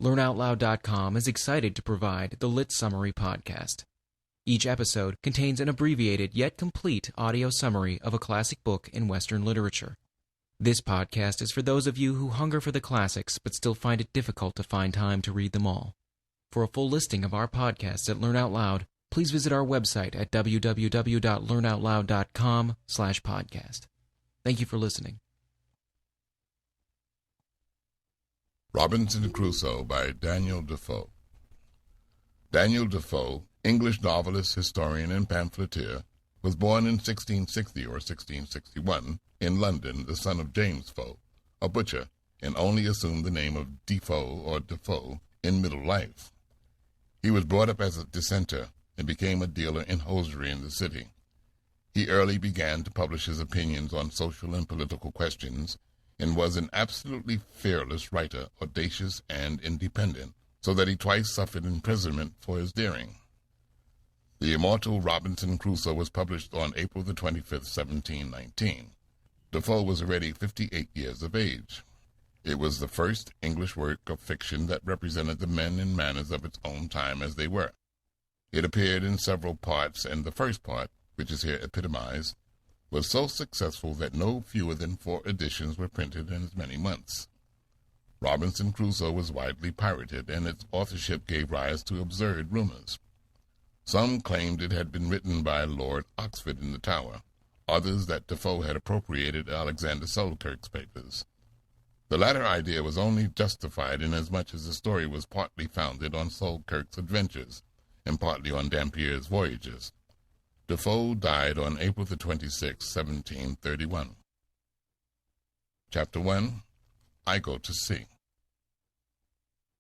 LearnOutLoud.com is excited to provide the Lit Summary podcast. Each episode contains an abbreviated yet complete audio summary of a classic book in Western literature. This podcast is for those of you who hunger for the classics but still find it difficult to find time to read them all. For a full listing of our podcasts at Learn Out Loud, please visit our website at www.learnoutloud.com/podcast. Thank you for listening. Robinson Crusoe by Daniel Defoe. Daniel Defoe, English novelist, historian, and pamphleteer, was born in 1660 or 1661 in London, the son of James Foe, a butcher, and only assumed the name of Defoe or Defoe in middle life. He was brought up as a dissenter and became a dealer in hosiery in the city. He early began to publish his opinions on social and political questions, and was an absolutely fearless writer, audacious and independent, so that he twice suffered imprisonment for his daring. The immortal Robinson Crusoe was published on April the 25th, 1719. Defoe was already 58 years of age. It was the first English work of fiction that represented the men and manners of its own time as they were. It appeared in several parts, and the first part, which is here epitomized, was so successful that no fewer than 4 editions were printed in as many months. Robinson Crusoe was widely pirated, and its authorship gave rise to absurd rumors. Some claimed it had been written by Lord Oxford in the Tower, others that Defoe had appropriated Alexander Selkirk's papers. The latter idea was only justified inasmuch as the story was partly founded on Selkirk's adventures, and partly on Dampier's voyages. Defoe died on April the 26th, 1731. Chapter 1. I Go to Sea.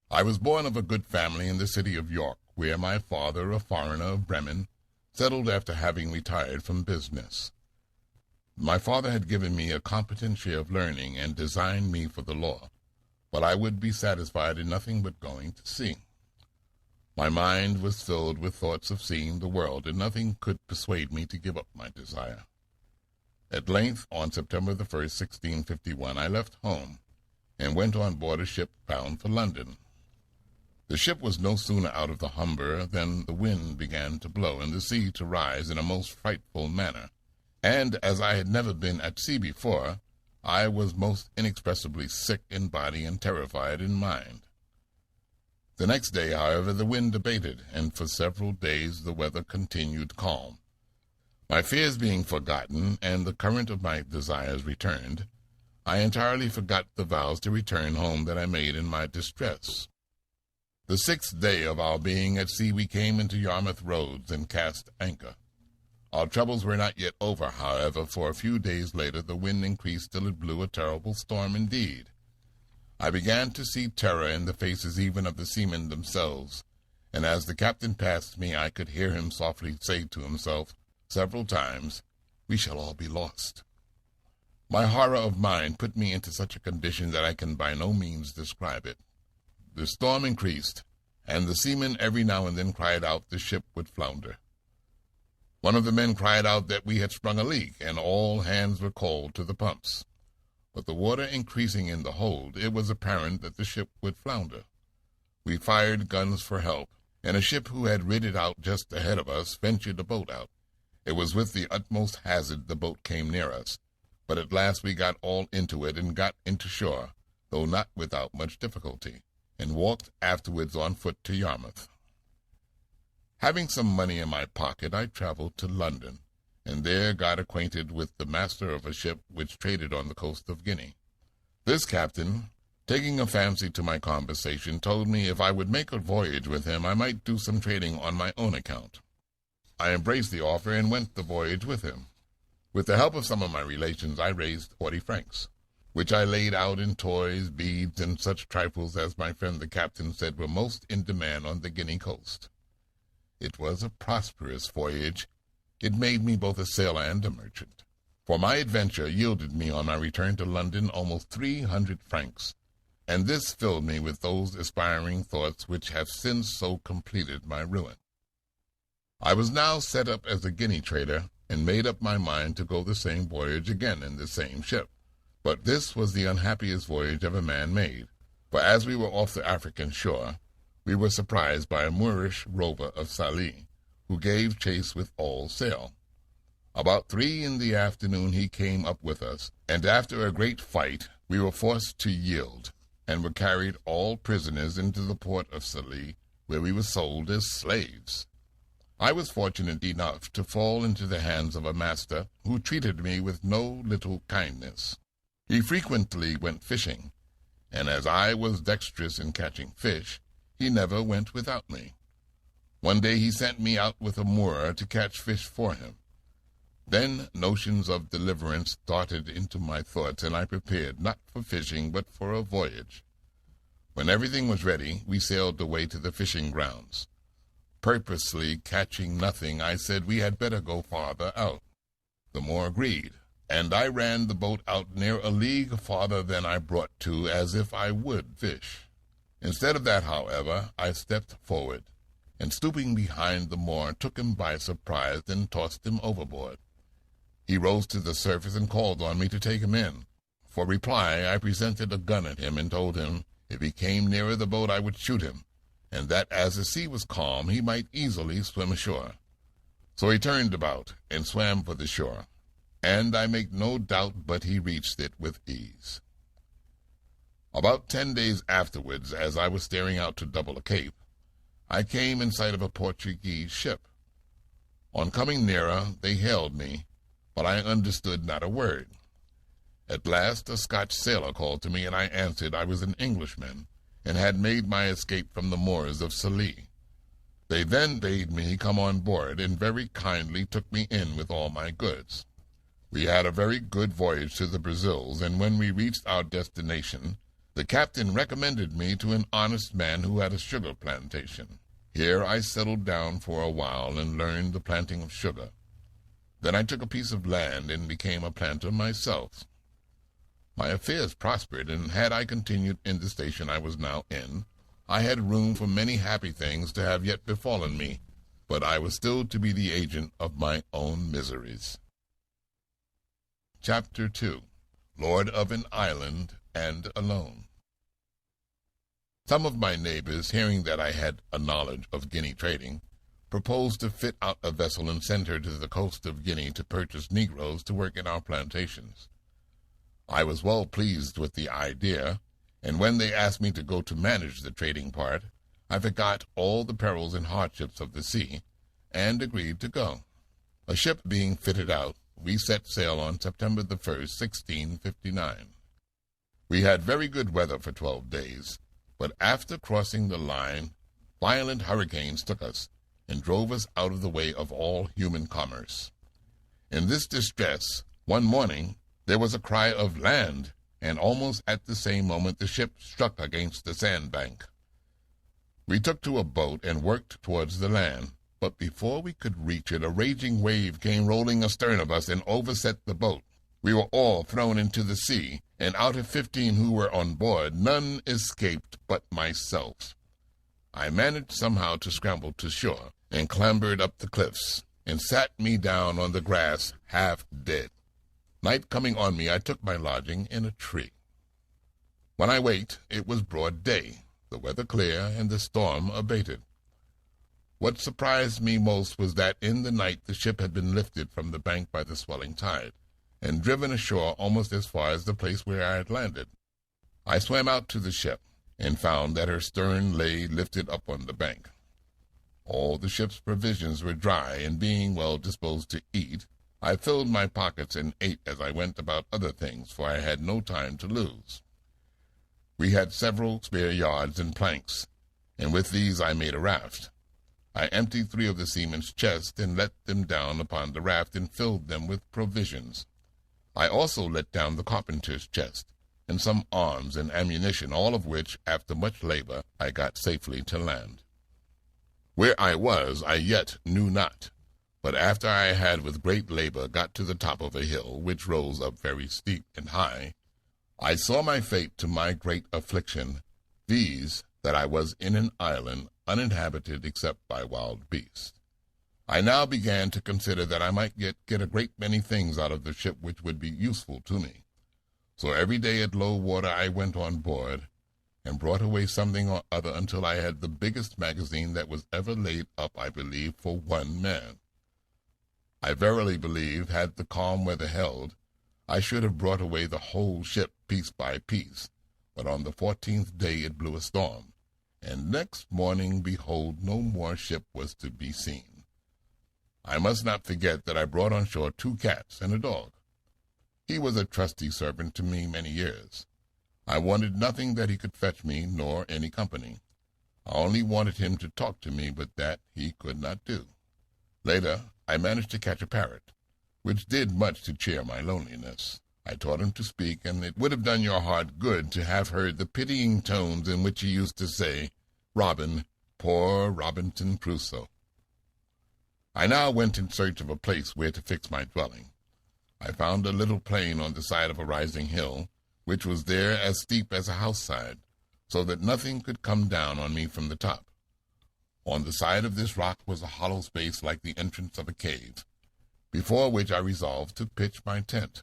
I was born of a good family in the city of York, where my father, a foreigner of Bremen, settled after having retired from business. My father had given me a competent share of learning and designed me for the law, but I would be satisfied in nothing but going to sea. My mind was filled with thoughts of seeing the world, and nothing could persuade me to give up my desire. At length, on September the 1st, 1651, I left home, and went on board a ship bound for London. The ship was no sooner out of the Humber than the wind began to blow, and the sea to rise in a most frightful manner, and as I had never been at sea before, I was most inexpressibly sick in body and terrified in mind. The next day, however, the wind abated, and for several days the weather continued calm. My fears being forgotten, and the current of my desires returned, I entirely forgot the vows to return home that I made in my distress. The 6th day of our being at sea, we came into Yarmouth Roads and cast anchor. Our troubles were not yet over, however, for a few days later the wind increased till it blew a terrible storm indeed. I began to see terror in the faces even of the seamen themselves, and as the captain passed me I could hear him softly say to himself several times, "We shall all be lost." My horror of mind put me into such a condition that I can by no means describe it. The storm increased, and the seamen every now and then cried out the ship would flounder. One of the men cried out that we had sprung a leak, and all hands were called to the pumps. But the water increasing in the hold, it was apparent that the ship would flounder. We fired guns for help, and a ship who had rid it out just ahead of us ventured a boat out. It was with the utmost hazard the boat came near us, but at last we got all into it and got into shore, though not without much difficulty, and walked afterwards on foot to Yarmouth. Having some money in my pocket, I traveled to London, and there got acquainted with the master of a ship which traded on the coast of Guinea. This captain, taking a fancy to my conversation, told me if I would make a voyage with him I might do some trading on my own account. I embraced the offer and went the voyage with him. With the help of some of my relations I raised 40 francs, which I laid out in toys, beads, and such trifles as my friend the captain said were most in demand on the Guinea coast. It was a prosperous voyage. It made me both a sailor and a merchant, for my adventure yielded me on my return to London almost 300 francs, and this filled me with those aspiring thoughts which have since so completed my ruin. I was now set up as a Guinea trader, and made up my mind to go the same voyage again in the same ship. But this was the unhappiest voyage ever man made, For as we were off the African shore, we were surprised by a Moorish rover of Sallee, who gave chase with all sail. About 3 in the afternoon he came up with us, and after a great fight we were forced to yield, and were carried all prisoners into the port of Sallee, where we were sold as slaves. I was fortunate enough to fall into the hands of a master who treated me with no little kindness. He frequently went fishing, and as I was dexterous in catching fish, he never went without me. One day he sent me out with a Moor to catch fish for him. Then notions of deliverance darted into my thoughts, and I prepared not for fishing but for a voyage. When everything was ready, we sailed away to the fishing grounds. Purposely catching nothing, I said we had better go farther out. The Moor agreed, and I ran the boat out near a league farther than I brought to, as if I would fish. Instead of that, however, I stepped forward, and stooping behind the Moor, took him by surprise and tossed him overboard. He rose to the surface and called on me to take him in. For reply, I presented a gun at him and told him if he came nearer the boat I would shoot him, and that as the sea was calm he might easily swim ashore. So he turned about and swam for the shore, and I make no doubt but he reached it with ease. About 10 days afterwards, as I was staring out to double a cape, I came in sight of a Portuguese ship. On coming nearer, they hailed me, but I understood not a word. At last a Scotch sailor called to me, and I answered I was an Englishman, and had made my escape from the Moors of Sallee. They then bade me come on board, and very kindly took me in with all my goods. We had a very good voyage to the Brazils, and when we reached our destination, the captain recommended me to an honest man who had a sugar plantation. Here I settled down for a while and learned the planting of sugar. Then I took a piece of land and became a planter myself. My affairs prospered, and had I continued in the station I was now in, I had room for many happy things to have yet befallen me, but I was still to be the agent of my own miseries. Chapter 2. Lord of an Island and Alone. Some of my neighbors, hearing that I had a knowledge of Guinea trading, proposed to fit out a vessel and send her to the coast of Guinea to purchase Negroes to work in our plantations. I was well pleased with the idea, and when they asked me to go to manage the trading part, I forgot all the perils and hardships of the sea, and agreed to go. A ship being fitted out, we set sail on September the 1st, 1659. We had very good weather for 12 days, but after crossing the line, violent hurricanes took us, and drove us out of the way of all human commerce. In this distress, one morning, there was a cry of land, and almost at the same moment the ship struck against the sandbank. We took to a boat and worked towards the land, but before we could reach it, a raging wave came rolling astern of us and overset the boat. We were all thrown into the sea, and out of 15 who were on board, none escaped but myself. I managed somehow to scramble to shore, and clambered up the cliffs, and sat me down on the grass, half dead. Night coming on me, I took my lodging in a tree. When I waked, it was broad day, the weather clear, and the storm abated. What surprised me most was that in the night the ship had been lifted from the bank by the swelling tide, and driven ashore almost as far as the place where I had landed. I swam out to the ship, and found that her stern lay lifted up on the bank. All the ship's provisions were dry, and being well disposed to eat, I filled my pockets and ate as I went about other things, for I had no time to lose. We had several spare yards and planks, and with these I made a raft. I emptied 3 of the seamen's chests and let them down upon the raft and filled them with provisions. I also let down the carpenter's chest, and some arms and ammunition, all of which, after much labor, I got safely to land. Where I was, I yet knew not, but after I had with great labor got to the top of a hill, which rose up very steep and high, I saw my fate to my great affliction, viz., that I was in an island uninhabited except by wild beasts. I now began to consider that I might get a great many things out of the ship which would be useful to me. So every day at low water I went on board, and brought away something or other until I had the biggest magazine that was ever laid up, I believe, for one man. I verily believe, had the calm weather held, I should have brought away the whole ship piece by piece, but on the 14th day it blew a storm, and next morning, behold, no more ship was to be seen. I must not forget that I brought on shore 2 cats and a dog. He was a trusty servant to me many years. I wanted nothing that he could fetch me, nor any company. I only wanted him to talk to me, but that he could not do. Later, I managed to catch a parrot, which did much to cheer my loneliness. I taught him to speak, and it would have done your heart good to have heard the pitying tones in which he used to say, "Robin, poor Robinson Crusoe." I now went in search of a place where to fix my dwelling. I found a little plain on the side of a rising hill, which was there as steep as a house side, so that nothing could come down on me from the top. On the side of this rock was a hollow space like the entrance of a cave, before which I resolved to pitch my tent.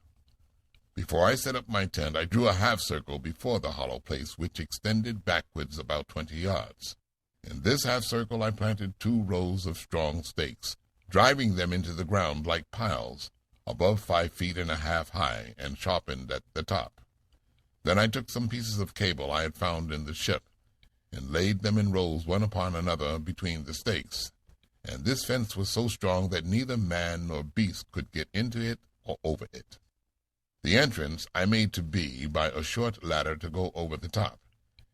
Before I set up my tent, I drew a half-circle before the hollow place, which extended backwards about 20 yards. In this half-circle I planted 2 rows of strong stakes, driving them into the ground like piles, above 5.5 feet high, and sharpened at the top. Then I took some pieces of cable I had found in the ship, and laid them in rows one upon another between the stakes, and this fence was so strong that neither man nor beast could get into it or over it. The entrance I made to be by a short ladder to go over the top,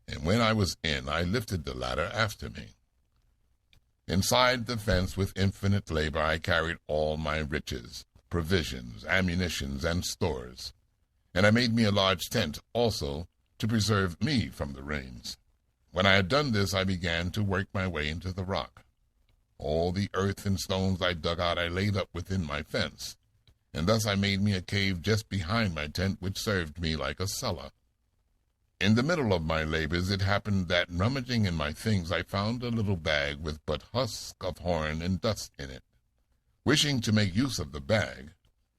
and when I was in, I lifted the ladder after me. Inside the fence with infinite labor I carried all my riches, provisions, ammunitions, and stores, and I made me a large tent also to preserve me from the rains. When I had done this, I began to work my way into the rock. All the earth and stones I dug out I laid up within my fence, and thus I made me a cave just behind my tent, which served me like a cellar. In the middle of my labors it happened that, rummaging in my things, I found a little bag with but husk of horn and dust in it. Wishing to make use of the bag,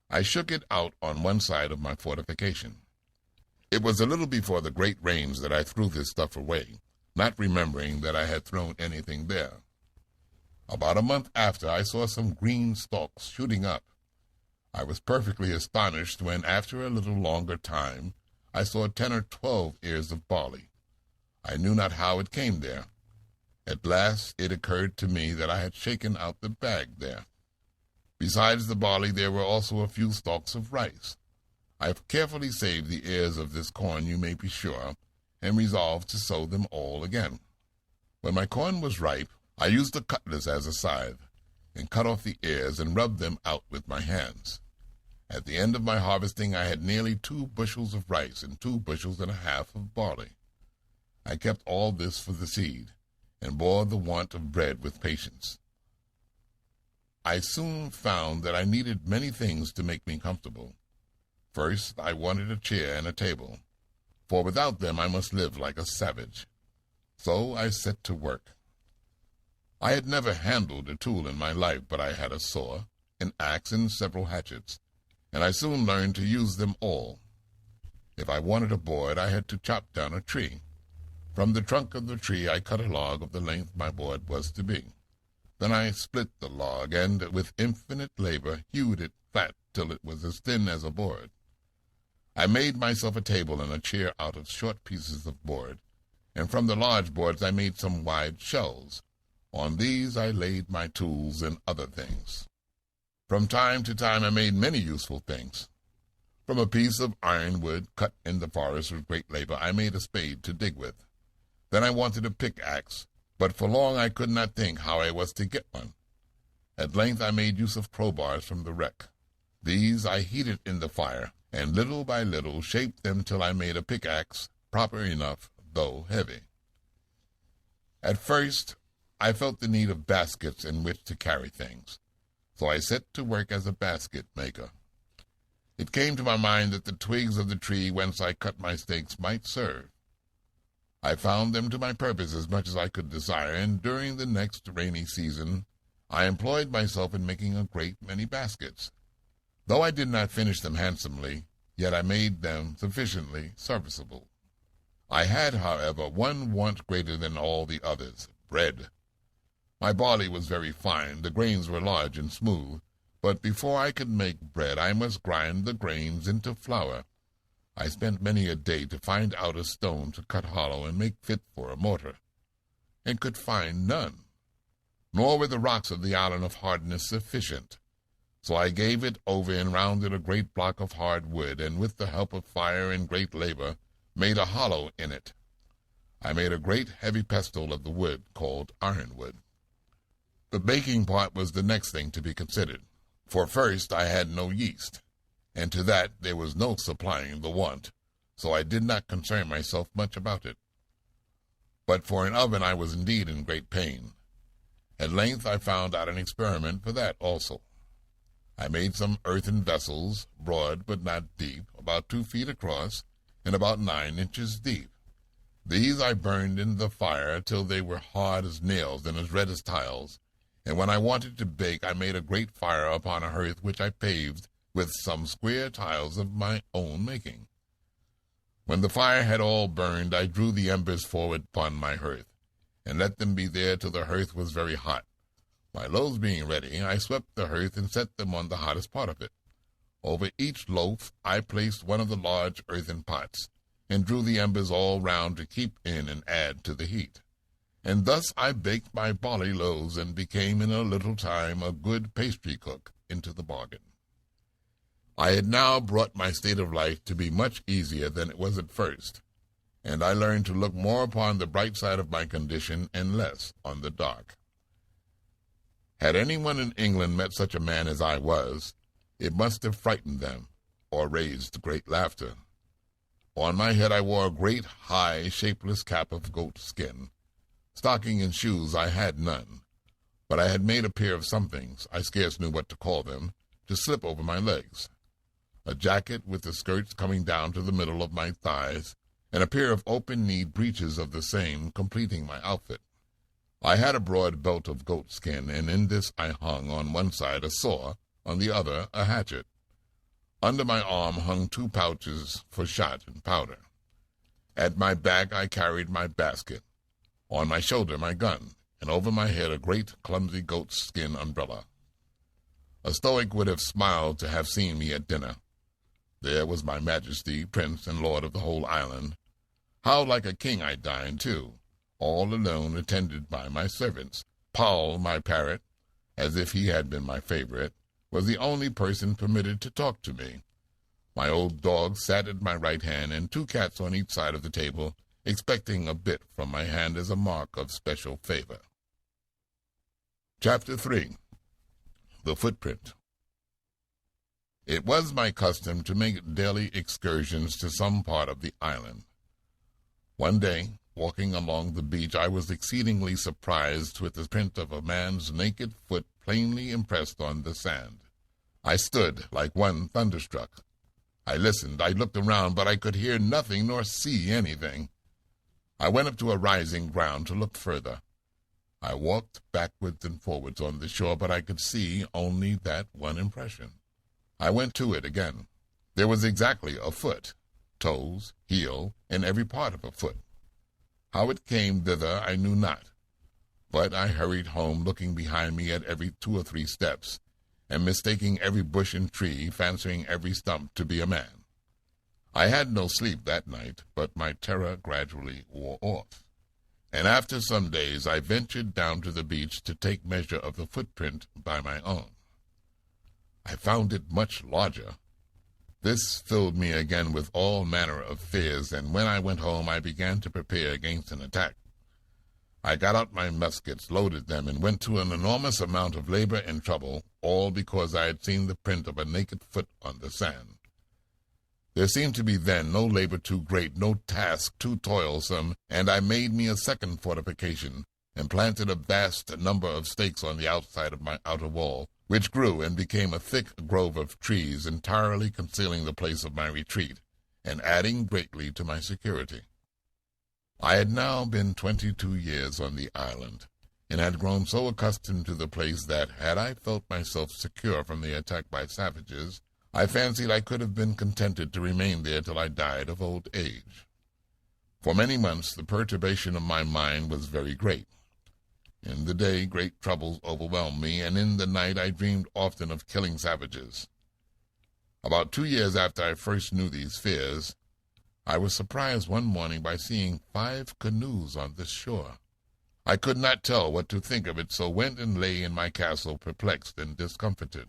I shook it out on one side of my fortification. It was a little before the great rains that I threw this stuff away, not remembering that I had thrown anything there. About a month after, I saw some green stalks shooting up. I was perfectly astonished when, after a little longer time, I saw 10 or 12 ears of barley. I knew not how it came there. At last it occurred to me that I had shaken out the bag there. Besides the barley, there were also a few stalks of rice. I have carefully saved the ears of this corn, you may be sure, and resolved to sow them all again. When my corn was ripe, I used a cutlass as a scythe, and cut off the ears and rubbed them out with my hands. At the end of my harvesting, I had nearly 2 bushels of rice and 2.5 bushels of barley. I kept all this for the seed, and bore the want of bread with patience. I soon found that I needed many things to make me comfortable. First, I wanted a chair and a table, for without them I must live like a savage. So I set to work. I had never handled a tool in my life, but I had a saw, an axe, and several hatchets, and I soon learned to use them all. If I wanted a board, I had to chop down a tree. From the trunk of the tree I cut a log of the length my board was to be. Then I split the log, and with infinite labor hewed it flat till it was as thin as a board. I made myself a table and a chair out of short pieces of board, and from the large boards I made some wide shelves. On these I laid my tools and other things. From time to time I made many useful things. From a piece of ironwood cut in the forest with great labor I made a spade to dig with. Then I wanted a pickaxe, but for long I could not think how I was to get one. At length I made use of crowbars from the wreck. These I heated in the fire, and little by little shaped them till I made a pickaxe, proper enough, though heavy. At first I felt the need of baskets in which to carry things, so I set to work as a basket maker. It came to my mind that the twigs of the tree whence I cut my stakes might serve. I found them to my purpose as much as I could desire, and during the next rainy season I employed myself in making a great many baskets. Though I did not finish them handsomely, yet I made them sufficiently serviceable. I had, however, one want greater than all the others, bread. My barley was very fine, the grains were large and smooth, but before I could make bread I must grind the grains into flour. I spent many a day to find out a stone to cut hollow and make fit for a mortar, and could find none. Nor were the rocks of the island of hardness sufficient. So I gave it over and rounded a great block of hard wood, and with the help of fire and great labor made a hollow in it. I made a great heavy pestle of the wood, called ironwood. The baking part was the next thing to be considered, for first I had no yeast, and to that there was no supplying the want, so I did not concern myself much about it. But for an oven I was indeed in great pain. At length I found out an experiment for that also. I made some earthen vessels, broad but not deep, about 2 feet across, and about 9 inches deep. These I burned in the fire till they were hard as nails and as red as tiles, and when I wanted to bake I made a great fire upon a hearth which I paved with some square tiles of my own making. When the fire had all burned, I drew the embers forward upon my hearth, and let them be there till the hearth was very hot. My loaves being ready, I swept the hearth and set them on the hottest part of it. Over each loaf I placed one of the large earthen pots, and drew the embers all round to keep in and add to the heat. And thus I baked my barley loaves, and became in a little time a good pastry cook into the bargain. I had now brought my state of life to be much easier than it was at first, and I learned to look more upon the bright side of my condition and less on the dark. Had anyone in England met such a man as I was, it must have frightened them, or raised great laughter. On my head I wore a great, high, shapeless cap of goat skin. Stocking and shoes I had none, but I had made a pair of somethings, I scarce knew what to call them, to slip over my legs. A jacket with the skirts coming down to the middle of my thighs, and a pair of open-kneed breeches of the same completing my outfit. I had a broad belt of goat skin, and in this I hung on one side a saw, on the other a hatchet. Under my arm hung 2 pouches for shot and powder. At my back I carried my basket, on my shoulder my gun, and over my head a great clumsy goat skin umbrella. A Stoic would have smiled to have seen me at dinner. There was my majesty, prince and lord of the whole island. How like a king I dined, too, all alone, attended by my servants. Paul, my parrot, as if he had been my favorite, was the only person permitted to talk to me. My old dog sat at my right hand, and 2 cats on each side of the table, expecting a bit from my hand as a mark of special favor. Chapter 3. The Footprint. It was my custom to make daily excursions to some part of the island. One day, walking along the beach, I was exceedingly surprised with the print of a man's naked foot plainly impressed on the sand. I stood like one thunderstruck. I listened, I looked around, but I could hear nothing nor see anything. I went up to a rising ground to look further. I walked backwards and forwards on the shore, but I could see only that one impression. I went to it again. There was exactly a foot, toes, heel, and every part of a foot. How it came thither I knew not, but I hurried home, looking behind me at every 2 or 3 steps, and mistaking every bush and tree, fancying every stump to be a man. I had no sleep that night, but my terror gradually wore off, and after some days I ventured down to the beach to take measure of the footprint by my own. I found it much larger. This filled me again with all manner of fears, and when I went home I began to prepare against an attack. I got out my muskets, loaded them, and went to an enormous amount of labor and trouble, all because I had seen the print of a naked foot on the sand. There seemed to be then no labor too great, no task too toilsome, and I made me a second fortification, and planted a vast number of stakes on the outside of my outer wall, which grew and became a thick grove of trees, entirely concealing the place of my retreat, and adding greatly to my security. I had now been 22 years on the island, and had grown so accustomed to the place that, had I felt myself secure from the attack by savages, I fancied I could have been contented to remain there till I died of old age. For many months the perturbation of my mind was very great. In the day great troubles overwhelmed me, and in the night I dreamed often of killing savages. About 2 years after I first knew these fears, I was surprised one morning by seeing 5 canoes on this shore. I could not tell what to think of it, so went and lay in my castle perplexed and discomfited.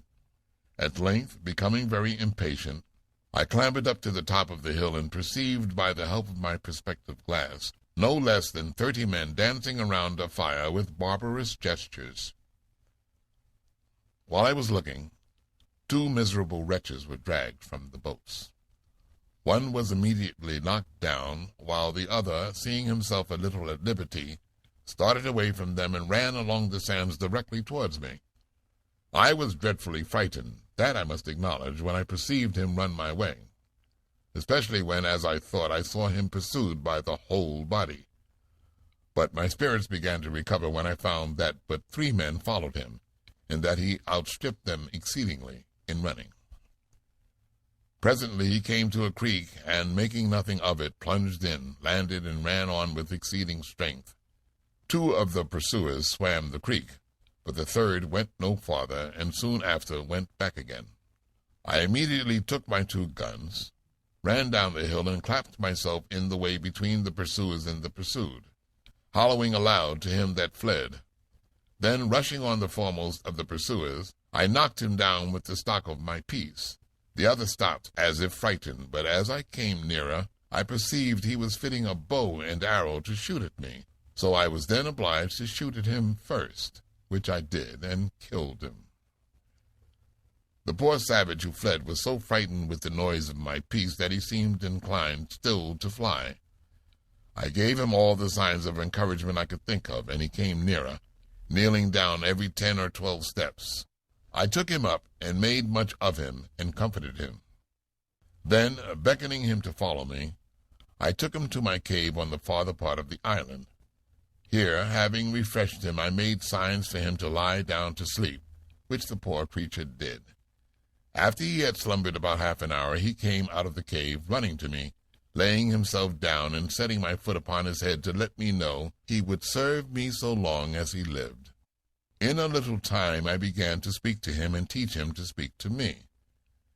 At length, becoming very impatient, I clambered up to the top of the hill and perceived by the help of my perspective glass no less than 30 men dancing around a fire with barbarous gestures. While I was looking, 2 miserable wretches were dragged from the boats. One was immediately knocked down, while the other, seeing himself a little at liberty, started away from them and ran along the sands directly towards me. I was dreadfully frightened, that I must acknowledge, when I perceived him run my way, especially when, as I thought, I saw him pursued by the whole body. But my spirits began to recover when I found that but 3 men followed him, and that he outstripped them exceedingly in running. Presently he came to a creek, and, making nothing of it, plunged in, landed, and ran on with exceeding strength. 2 of the pursuers swam the creek, but the 3rd went no farther, and soon after went back again. I immediately took my 2 guns, ran down the hill, and clapped myself in the way between the pursuers and the pursued, hollowing aloud to him that fled. Then, rushing on the foremost of the pursuers, I knocked him down with the stock of my piece. The other stopped, as if frightened, but as I came nearer, I perceived he was fitting a bow and arrow to shoot at me, so I was then obliged to shoot at him first, which I did, and killed him. The poor savage who fled was so frightened with the noise of my piece that he seemed inclined still to fly. I gave him all the signs of encouragement I could think of, and he came nearer, kneeling down every 10 or 12 steps. I took him up and made much of him and comforted him. Then, beckoning him to follow me, I took him to my cave on the farther part of the island. Here, having refreshed him, I made signs for him to lie down to sleep, which the poor creature did. After he had slumbered about half an hour, he came out of the cave, running to me, laying himself down and setting my foot upon his head to let me know he would serve me so long as he lived. In a little time I began to speak to him and teach him to speak to me.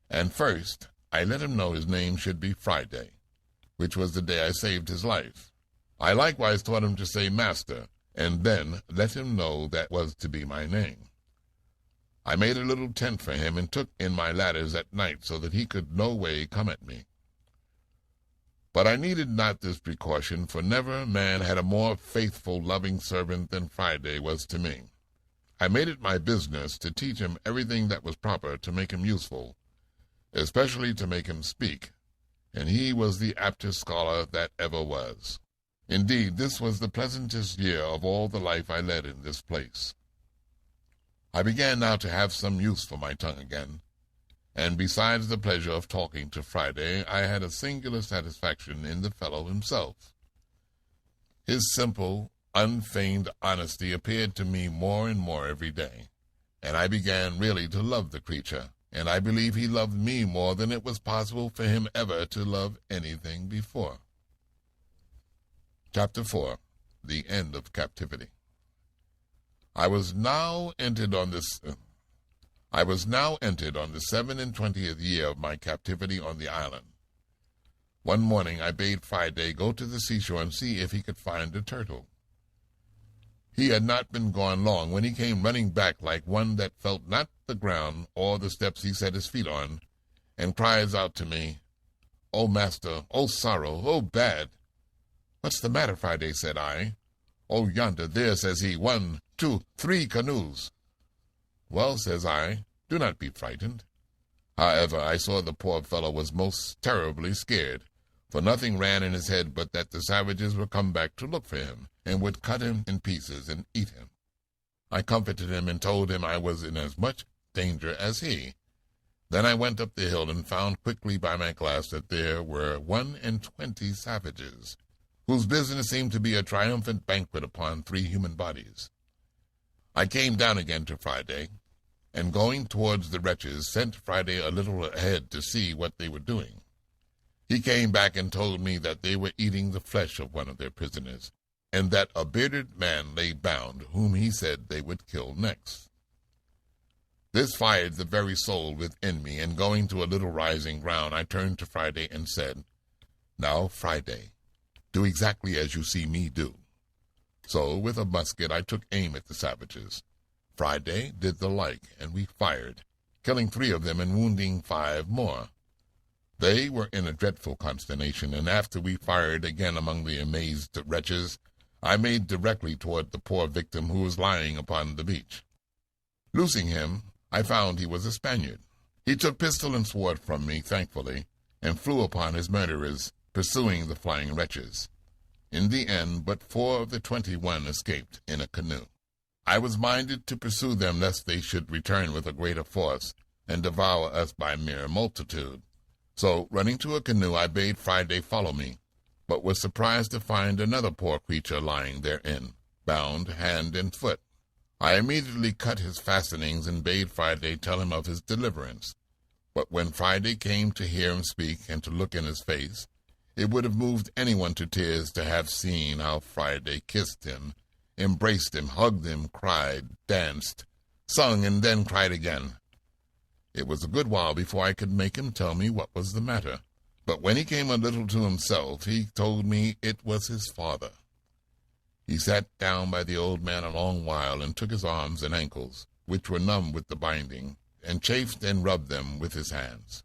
And first I let him know his name should be Friday, which was the day I saved his life. I likewise taught him to say Master, and then let him know that was to be my name. I made a little tent for him and took in my ladders at night so that he could no way come at me. But I needed not this precaution, for never man had a more faithful, loving servant than Friday was to me. I made it my business to teach him everything that was proper to make him useful, especially to make him speak, and he was the aptest scholar that ever was. Indeed, this was the pleasantest year of all the life I led in this place. I began now to have some use for my tongue again, and besides the pleasure of talking to Friday, I had a singular satisfaction in the fellow himself. His simple, unfeigned honesty appeared to me more and more every day, and I began really to love the creature, and I believe he loved me more than it was possible for him ever to love anything before. Chapter 4. The End of Captivity. I was now entered on the 27th year of my captivity on the island. One morning I bade Friday go to the seashore and see if he could find a turtle. He had not been gone long when he came running back like one that felt not the ground or the steps he set his feet on, and cries out to me, "Oh, master, oh, sorrow, oh, bad!" "What's the matter, Friday?" said I. "Oh, yonder, there," says he, 1, 2, 3 canoes." "Well," says I, "do not be frightened." However, I saw the poor fellow was most terribly scared, for nothing ran in his head but that the savages were come back to look for him, and would cut him in pieces and eat him. I comforted him and told him I was in as much danger as he. Then I went up the hill and found quickly by my glass that there were 21 savages, whose business seemed to be a triumphant banquet upon 3 human bodies. I came down again to Friday, and going towards the wretches, sent Friday a little ahead to see what they were doing. He came back and told me that they were eating the flesh of one of their prisoners, and that a bearded man lay bound, whom he said they would kill next. This fired the very soul within me, and going to a little rising ground, I turned to Friday and said, "Now, Friday, do exactly as you see me do." So, with a musket, I took aim at the savages. Friday did the like, and we fired, killing 3 of them and wounding 5 more. They were in a dreadful consternation, and after we fired again among the amazed wretches, I made directly toward the poor victim who was lying upon the beach. Loosing him, I found he was a Spaniard. He took pistol and sword from me, thankfully, and flew upon his murderers, pursuing the flying wretches. In the end, but 4 of the 21 escaped in a canoe. I was minded to pursue them lest they should return with a greater force and devour us by mere multitude. So, running to a canoe, I bade Friday follow me, but was surprised to find another poor creature lying therein, bound hand and foot. I immediately cut his fastenings and bade Friday tell him of his deliverance. But when Friday came to hear him speak and to look in his face, it would have moved anyone to tears to have seen how Friday kissed him, embraced him, hugged him, cried, danced, sung, and then cried again. It was a good while before I could make him tell me what was the matter. But when he came a little to himself, he told me it was his father. He sat down by the old man a long while and took his arms and ankles, which were numb with the binding, and chafed and rubbed them with his hands.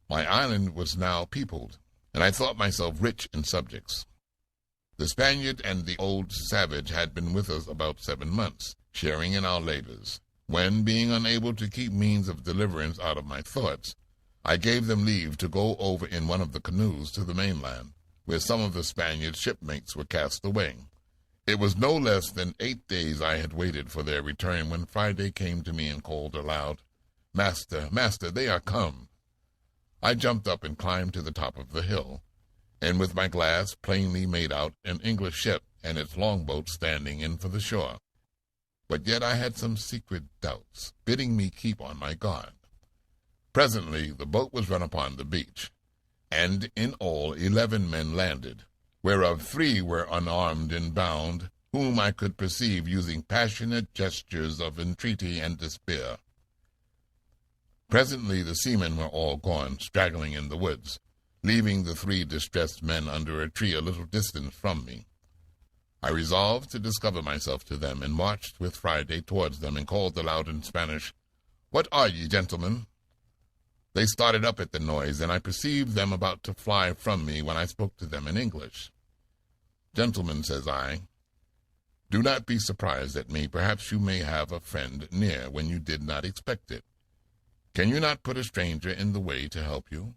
My island was now peopled, and I thought myself rich in subjects. The Spaniard and the old savage had been with us about 7 months, sharing in our labors, when, being unable to keep means of deliverance out of my thoughts, I gave them leave to go over in one of the canoes to the mainland, where some of the Spaniards' shipmates were cast away. It was no less than 8 days I had waited for their return when Friday came to me and called aloud, "Master, master, they are come." I jumped up and climbed to the top of the hill, and with my glass plainly made out an English ship and its longboat standing in for the shore. But yet I had some secret doubts, bidding me keep on my guard. Presently the boat was run upon the beach, and in all 11 men landed, whereof 3 were unarmed and bound, whom I could perceive using passionate gestures of entreaty and despair. Presently the seamen were all gone, straggling in the woods, leaving the 3 distressed men under a tree a little distance from me. I resolved to discover myself to them, and marched with Friday towards them, and called aloud in Spanish, "What are ye, gentlemen?" They started up at the noise, and I perceived them about to fly from me when I spoke to them in English. "Gentlemen," says I, "do not be surprised at me. Perhaps you may have a friend near when you did not expect it. Can you not put a stranger in the way to help you?"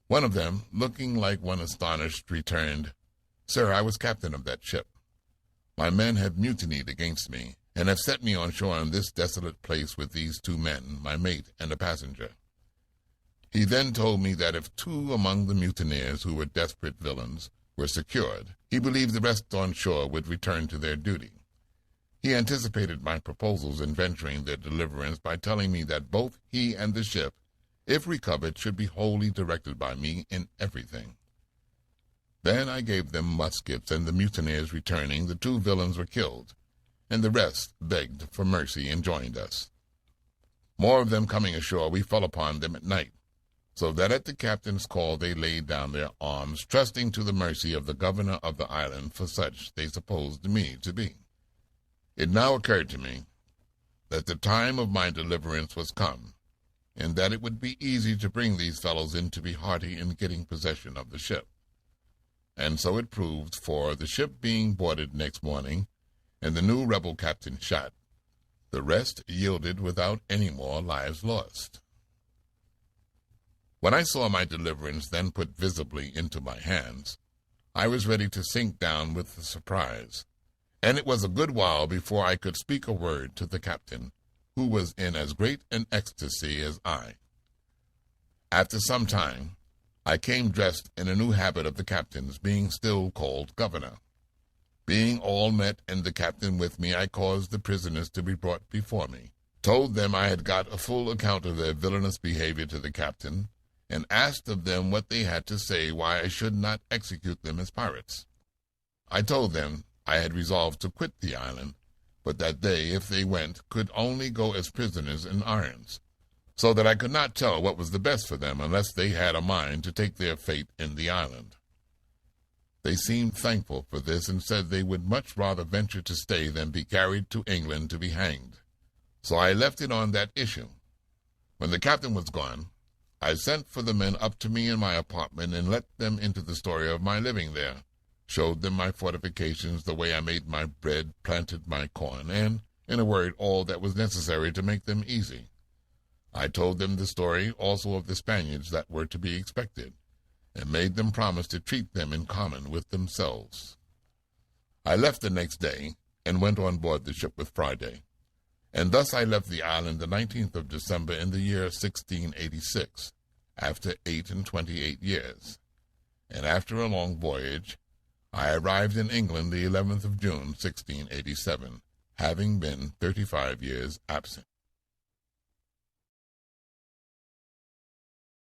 One of them, looking like one astonished, returned, "Sir, I was captain of that ship. My men have mutinied against me, and have set me on shore in this desolate place with these 2 men, my mate and a passenger." He then told me that if 2 among the mutineers, who were desperate villains, were secured, he believed the rest on shore would return to their duty. He anticipated my proposals in venturing their deliverance by telling me that both he and the ship, if recovered, should be wholly directed by me in everything. Then I gave them muskets, and the mutineers returning, the 2 villains were killed, and the rest begged for mercy and joined us. More of them coming ashore, we fell upon them at night, so that at the captain's call they laid down their arms, trusting to the mercy of the governor of the island, for such they supposed me to be. It now occurred to me that the time of my deliverance was come, and that it would be easy to bring these fellows in to be hearty in getting possession of the ship. And so it proved, for the ship being boarded next morning, and the new rebel captain shot, the rest yielded without any more lives lost. When I saw my deliverance then put visibly into my hands, I was ready to sink down with the surprise, and it was a good while before I could speak a word to the captain, who was in as great an ecstasy as I. After some time, I came dressed in a new habit of the captain's, being still called governor. Being all met and the captain with me, I caused the prisoners to be brought before me, told them I had got a full account of their villainous behavior to the captain, and asked of them what they had to say why I should not execute them as pirates. I told them I had resolved to quit the island, but that they, if they went, could only go as prisoners in irons, so that I could not tell what was the best for them unless they had a mind to take their fate in the island. They seemed thankful for this and said they would much rather venture to stay than be carried to England to be hanged. So I left it on that issue. When the captain was gone, I sent for the men up to me in my apartment and let them into the story of my living there, showed them my fortifications, the way I made my bread, planted my corn, and, in a word, all that was necessary to make them easy. I told them the story also of the Spaniards that were to be expected, and made them promise to treat them in common with themselves. I left the next day, and went on board the ship with Friday, and thus I left the island the 19th of December in the year 1686, after 28 years, and after a long voyage, I arrived in England the 11th of June, 1687, having been 35 years absent.